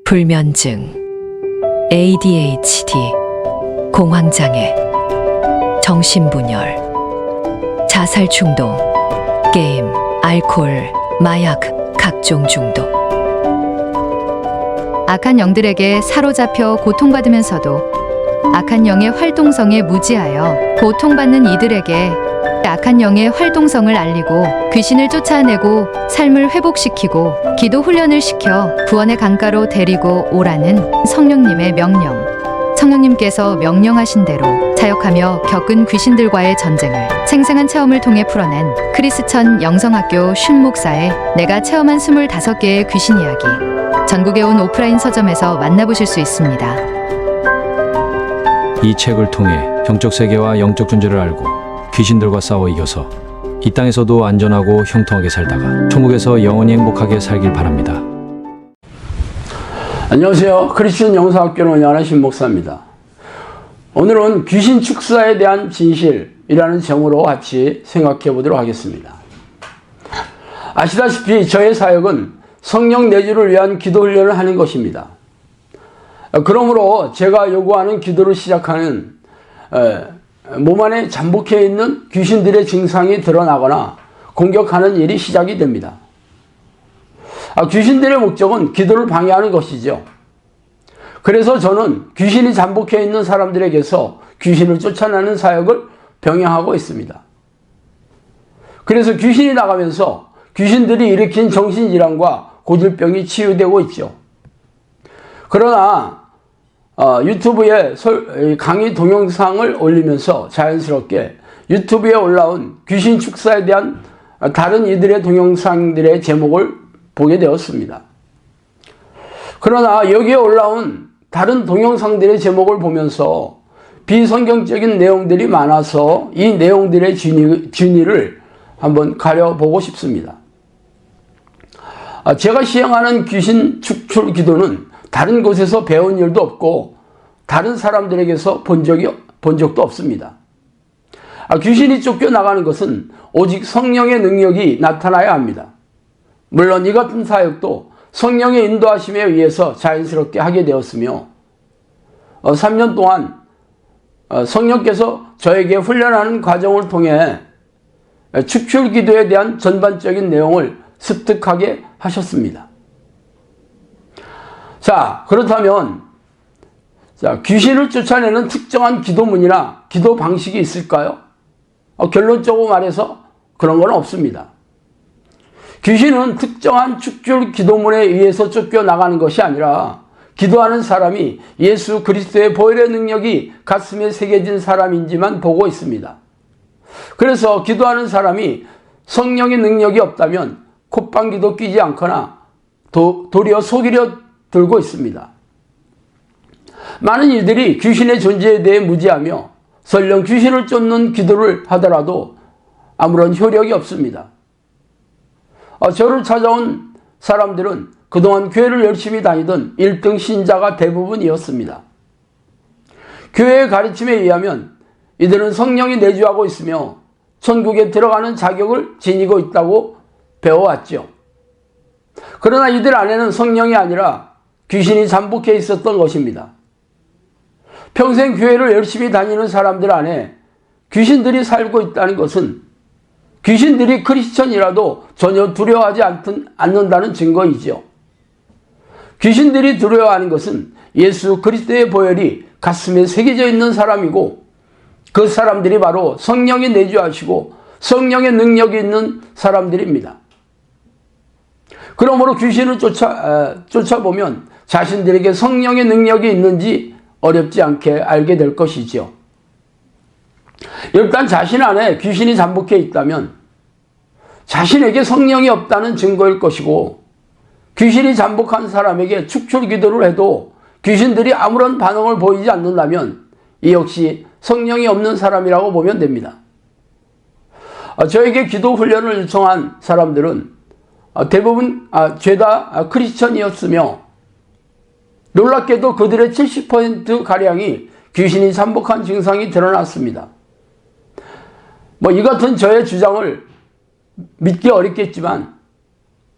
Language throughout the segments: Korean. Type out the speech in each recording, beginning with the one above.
불면증, ADHD, 공황장애, 정신분열, 자살 충동, 게임, 알코올, 마약, 각종 중독. 악한 영들에게 사로잡혀 고통받으면서도 악한 영의 활동성에 무지하여 고통받는 이들에게 악한 영의 활동성을 알리고 귀신을 쫓아내고 삶을 회복시키고 기도 훈련을 시켜 구원의 강가로 데리고 오라는 성령님의 명령. 성령님께서 명령하신 대로 사역하며 겪은 귀신들과의 전쟁을 생생한 체험을 통해 풀어낸 크리스천 영성학교 슌 목사의 내가 체험한 25개의 귀신 이야기. 전국에 온 오프라인 서점에서 만나보실 수 있습니다. 이 책을 통해 영적 세계와 영적 존재를 알고 귀신들과 싸워 이겨서 이 땅에서도 안전하고 형통하게 살다가 천국에서 영원히 행복하게 살길 바랍니다. 안녕하세요. 크리스천 영성학교를 운영하는 신 목사입니다. 오늘은 귀신 축사에 대한 진실이라는 제목으로 같이 생각해 보도록 하겠습니다. 아시다시피 저의 사역은 성령 내주를 위한 기도 훈련을 하는 것입니다. 그러므로 제가 요구하는 기도를 시작하는 몸 안에 잠복해 있는 귀신들의 증상이 드러나거나 공격하는 일이 시작이 됩니다. 귀신들의 목적은 기도를 방해하는 것이죠. 그래서 저는 귀신이 잠복해 있는 사람들에게서 귀신을 쫓아내는 사역을 병행하고 있습니다. 그래서 귀신이 나가면서 귀신들이 일으킨 정신질환과 고질병이 치유되고 있죠. 그러나 유튜브에 강의 동영상을 올리면서 자연스럽게 유튜브에 올라온 귀신 축사에 대한 다른 이들의 동영상들의 제목을 보게 되었습니다. 그러나 여기에 올라온 다른 동영상들의 제목을 보면서 비성경적인 내용들이 많아서 이 내용들의 진위를 한번 가려보고 싶습니다. 제가 시행하는 귀신 축출 기도는 다른 곳에서 배운 일도 없고 다른 사람들에게서 본 적도 없습니다. 귀신이 쫓겨나가는 것은 오직 성령의 능력이 나타나야 합니다. 물론 이 같은 사역도 성령의 인도하심에 의해서 자연스럽게 하게 되었으며 3년 동안 성령께서 저에게 훈련하는 과정을 통해 축출 기도에 대한 전반적인 내용을 습득하게 하셨습니다. 자, 그렇다면 귀신을 쫓아내는 특정한 기도문이나 기도 방식이 있을까요? 결론적으로 말해서 그런 건 없습니다. 귀신은 특정한 축출 기도문에 의해서 쫓겨나가는 것이 아니라 기도하는 사람이 예수 그리스도의 보혈의 능력이 가슴에 새겨진 사람인지만 보고 있습니다. 그래서 기도하는 사람이 성령의 능력이 없다면 콧방귀도 뀌지 않거나 도리어 속이려 들고 있습니다. 많은 이들이 귀신의 존재에 대해 무지하며 설령 귀신을 쫓는 기도를 하더라도 아무런 효력이 없습니다. 저를 찾아온 사람들은 그동안 교회를 열심히 다니던 1등 신자가 대부분이었습니다. 교회의 가르침에 의하면 이들은 성령이 내주하고 있으며 천국에 들어가는 자격을 지니고 있다고 배워왔죠. 그러나 이들 안에는 성령이 아니라 귀신이 잠복해 있었던 것입니다. 평생 교회를 열심히 다니는 사람들 안에 귀신들이 살고 있다는 것은 귀신들이 크리스천이라도 전혀 두려워하지 않는다는 증거이지요. 귀신들이 두려워하는 것은 예수 그리스도의 보혈이 가슴에 새겨져 있는 사람이고 그 사람들이 바로 성령이 내주하시고 성령의 능력이 있는 사람들입니다. 그러므로 귀신을 쫓아보면 자신들에게 성령의 능력이 있는지 어렵지 않게 알게 될 것이지요. 일단 자신 안에 귀신이 잠복해 있다면 자신에게 성령이 없다는 증거일 것이고 귀신이 잠복한 사람에게 축출 기도를 해도 귀신들이 아무런 반응을 보이지 않는다면 이 역시 성령이 없는 사람이라고 보면 됩니다. 저에게 기도 훈련을 요청한 사람들은 대부분 죄다 크리스천이었으며 놀랍게도 그들의 70%가량이 귀신이 잠복한 증상이 드러났습니다. 이 같은 저의 주장을 믿기 어렵겠지만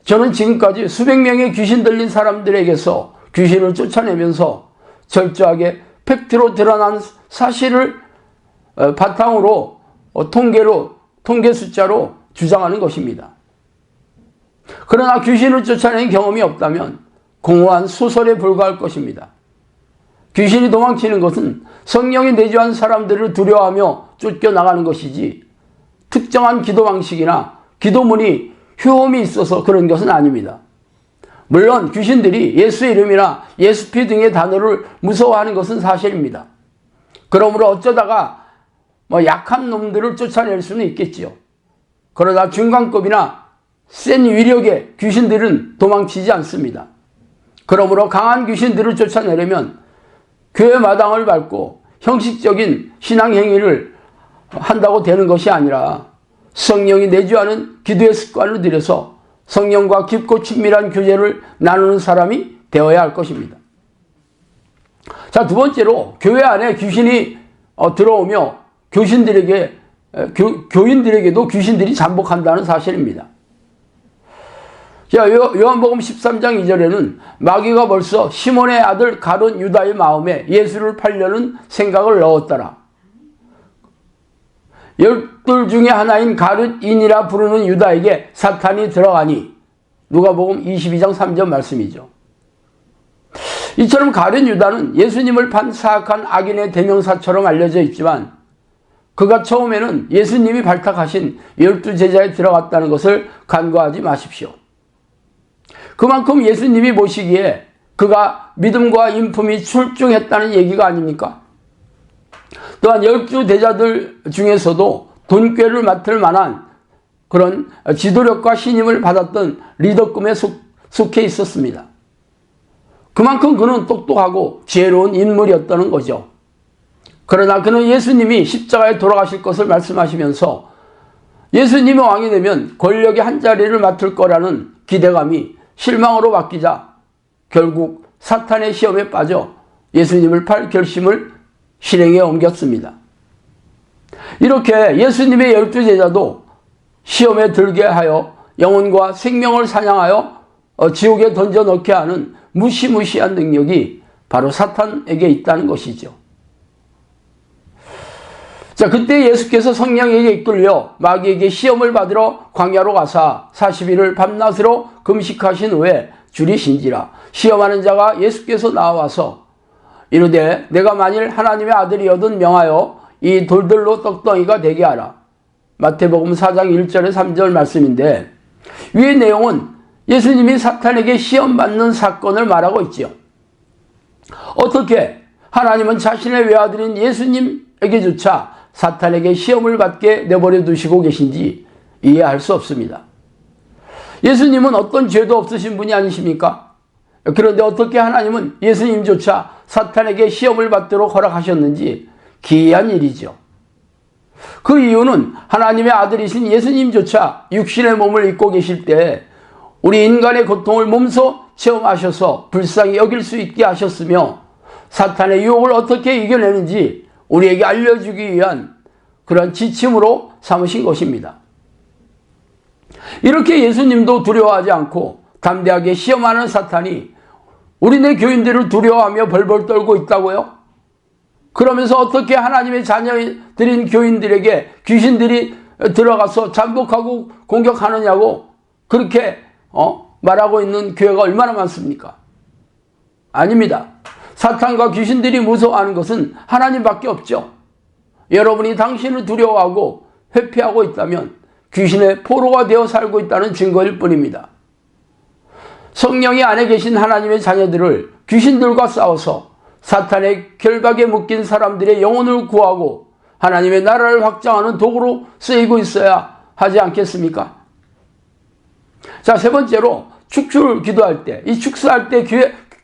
저는 지금까지 수백 명의 귀신 들린 사람들에게서 귀신을 쫓아내면서 철저하게 팩트로 드러난 사실을 바탕으로 통계 숫자로 주장하는 것입니다. 그러나 귀신을 쫓아낸 경험이 없다면 공허한 소설에 불과할 것입니다. 귀신이 도망치는 것은 성령이 내주한 사람들을 두려워하며 쫓겨나가는 것이지 특정한 기도 방식이나 기도문이 효험이 있어서 그런 것은 아닙니다. 물론 귀신들이 예수의 이름이나 예수피 등의 단어를 무서워하는 것은 사실입니다. 그러므로 어쩌다가 약한 놈들을 쫓아낼 수는 있겠지요. 그러나 중간급이나 센 위력의 귀신들은 도망치지 않습니다. 그러므로 강한 귀신들을 쫓아내려면 교회 마당을 밟고 형식적인 신앙 행위를 한다고 되는 것이 아니라 성령이 내주하는 기도의 습관을 들여서 성령과 깊고 친밀한 교제를 나누는 사람이 되어야 할 것입니다. 자, 두 번째로 교회 안에 귀신이 들어오며 교인들에게도 귀신들이 잠복한다는 사실입니다. 자, 요한복음 13장 2절에는 마귀가 벌써 시몬의 아들 가룟 유다의 마음에 예수를 팔려는 생각을 넣었더라. 12 중에 하나인 가룟인이라 부르는 유다에게 사탄이 들어가니 누가복음 22장 3절 말씀이죠. 이처럼 가룟 유다는 예수님을 판 사악한 악인의 대명사처럼 알려져 있지만 그가 처음에는 예수님이 발탁하신 12제자에 들어갔다는 것을 간과하지 마십시오. 그만큼 예수님이 보시기에 그가 믿음과 인품이 출중했다는 얘기가 아닙니까? 또한 12제자들 중에서도 돈꾀를 맡을 만한 그런 지도력과 신임을 받았던 리더급에 속해 있었습니다. 그만큼 그는 똑똑하고 지혜로운 인물이었다는 거죠. 그러나 그는 예수님이 십자가에 돌아가실 것을 말씀하시면서 예수님이 왕이 되면 권력의 한 자리를 맡을 거라는 기대감이 실망으로 바뀌자 결국 사탄의 시험에 빠져 예수님을 팔 결심을 실행에 옮겼습니다. 이렇게 예수님의 12제자도 시험에 들게 하여 영혼과 생명을 사냥하여 지옥에 던져 넣게 하는 무시무시한 능력이 바로 사탄에게 있다는 것이죠. 자, 그때 예수께서 성령에게 이끌려 마귀에게 시험을 받으러 광야로 가사 40일을 밤낮으로 금식하신 후에 줄이신지라. 시험하는 자가 예수께서 나와서 이르되 내가 만일 하나님의 아들이어든 명하여 이 돌들로 떡덩이가 되게 하라. 마태복음 4장 1절에 3절 말씀인데 위의 내용은 예수님이 사탄에게 시험받는 사건을 말하고 있지요. 어떻게 하나님은 자신의 외아들인 예수님에게조차 사탄에게 시험을 받게 내버려 두시고 계신지 이해할 수 없습니다. 예수님은 어떤 죄도 없으신 분이 아니십니까? 그런데 어떻게 하나님은 예수님조차 사탄에게 시험을 받도록 허락하셨는지 기이한 일이죠. 그 이유는 하나님의 아들이신 예수님조차 육신의 몸을 입고 계실 때 우리 인간의 고통을 몸소 체험하셔서 불쌍히 여길 수 있게 하셨으며 사탄의 유혹을 어떻게 이겨내는지 우리에게 알려주기 위한 그런 지침으로 삼으신 것입니다. 이렇게 예수님도 두려워하지 않고 담대하게 시험하는 사탄이 우리네 교인들을 두려워하며 벌벌 떨고 있다고요? 그러면서 어떻게 하나님의 자녀들인 교인들에게 귀신들이 들어가서 잠복하고 공격하느냐고 그렇게 말하고 있는 교회가 얼마나 많습니까? 아닙니다. 사탄과 귀신들이 무서워하는 것은 하나님밖에 없죠. 여러분이 당신을 두려워하고 회피하고 있다면 귀신의 포로가 되어 살고 있다는 증거일 뿐입니다. 성령이 안에 계신 하나님의 자녀들을 귀신들과 싸워서 사탄의 결박에 묶인 사람들의 영혼을 구하고 하나님의 나라를 확장하는 도구로 쓰이고 있어야 하지 않겠습니까? 자, 세 번째로 축출 기도할 때, 이 축사할 때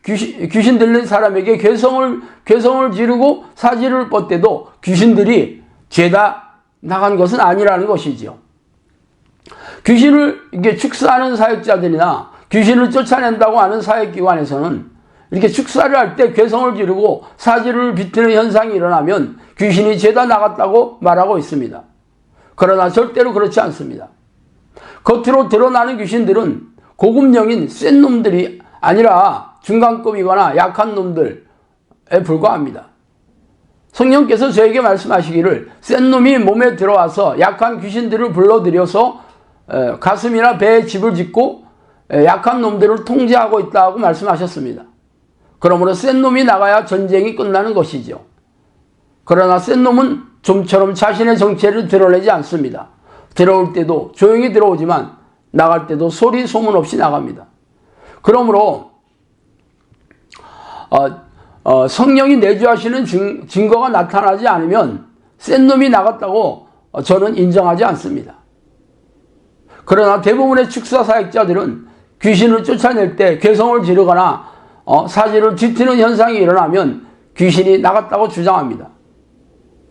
귀신 들린 사람에게 괴성을 지르고 사지를 뻗때도 귀신들이 죄다 나간 것은 아니라는 것이죠. 귀신을 이게 축사하는 사역자들이나 귀신을 쫓아낸다고 하는 사역기관에서는 이렇게 축사를 할 때 괴성을 지르고 사지를 비트는 현상이 일어나면 귀신이 죄다 나갔다고 말하고 있습니다. 그러나 절대로 그렇지 않습니다. 겉으로 드러나는 귀신들은 고급령인 센 놈들이 아니라 중간급이거나 약한 놈들에 불과합니다. 성령께서 저에게 말씀하시기를 센 놈이 몸에 들어와서 약한 귀신들을 불러들여서 가슴이나 배에 집을 짓고 약한 놈들을 통제하고 있다고 말씀하셨습니다. 그러므로 센 놈이 나가야 전쟁이 끝나는 것이죠. 그러나 센 놈은 좀처럼 자신의 정체를 드러내지 않습니다. 들어올 때도 조용히 들어오지만 나갈 때도 소리 소문 없이 나갑니다. 그러므로 성령이 내주하시는 증거가 나타나지 않으면 센 놈이 나갔다고 저는 인정하지 않습니다. 그러나 대부분의 축사 사역자들은 귀신을 쫓아낼 때 괴성을 지르거나 사지를 뒤트는 현상이 일어나면 귀신이 나갔다고 주장합니다.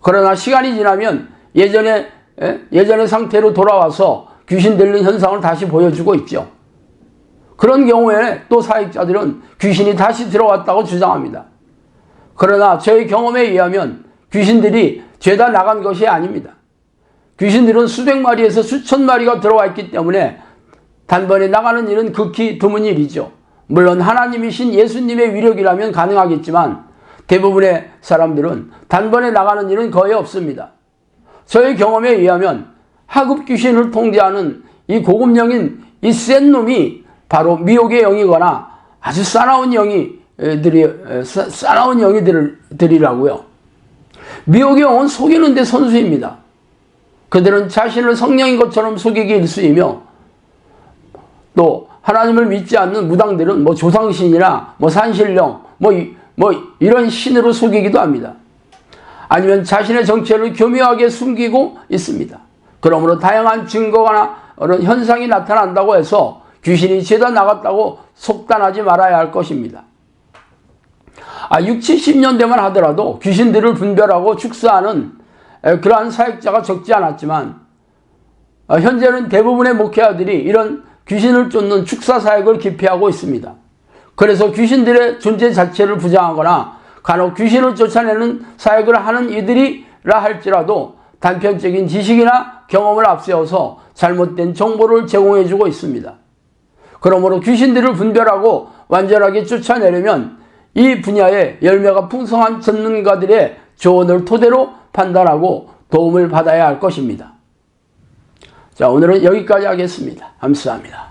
그러나 시간이 지나면 예전의 상태로 돌아와서 귀신 들린 현상을 다시 보여주고 있죠. 그런 경우에 또 사역자들은 귀신이 다시 들어왔다고 주장합니다. 그러나 저의 경험에 의하면 귀신들이 죄다 나간 것이 아닙니다. 귀신들은 수백 마리에서 수천 마리가 들어와 있기 때문에 단번에 나가는 일은 극히 드문 일이죠. 물론 하나님이신 예수님의 위력이라면 가능하겠지만 대부분의 사람들은 단번에 나가는 일은 거의 없습니다. 저의 경험에 의하면 하급 귀신을 통제하는 이 고급령인 이 센 놈이 바로 미혹의 영이거나 아주 싸나운 영이들이라고요. 미혹의 영은 속이는 데 선수입니다. 그들은 자신을 성령인 것처럼 속이기 일쑤이며 또 하나님을 믿지 않는 무당들은 조상신이나 산신령 이런 신으로 속이기도 합니다. 아니면 자신의 정체를 교묘하게 숨기고 있습니다. 그러므로 다양한 증거나 그런 현상이 나타난다고 해서 귀신이 죄다 나갔다고 속단하지 말아야 할 것입니다. 60, 70년대만 하더라도 귀신들을 분별하고 축사하는 그러한 사역자가 적지 않았지만 현재는 대부분의 목회자들이 이런 귀신을 쫓는 축사 사역을 기피하고 있습니다. 그래서 귀신들의 존재 자체를 부정하거나 간혹 귀신을 쫓아내는 사역을 하는 이들이라 할지라도 단편적인 지식이나 경험을 앞세워서 잘못된 정보를 제공해주고 있습니다. 그러므로 귀신들을 분별하고 완전하게 쫓아내려면 이 분야에 열매가 풍성한 전문가들의 조언을 토대로 판단하고 도움을 받아야 할 것입니다. 자, 오늘은 여기까지 하겠습니다. 감사합니다.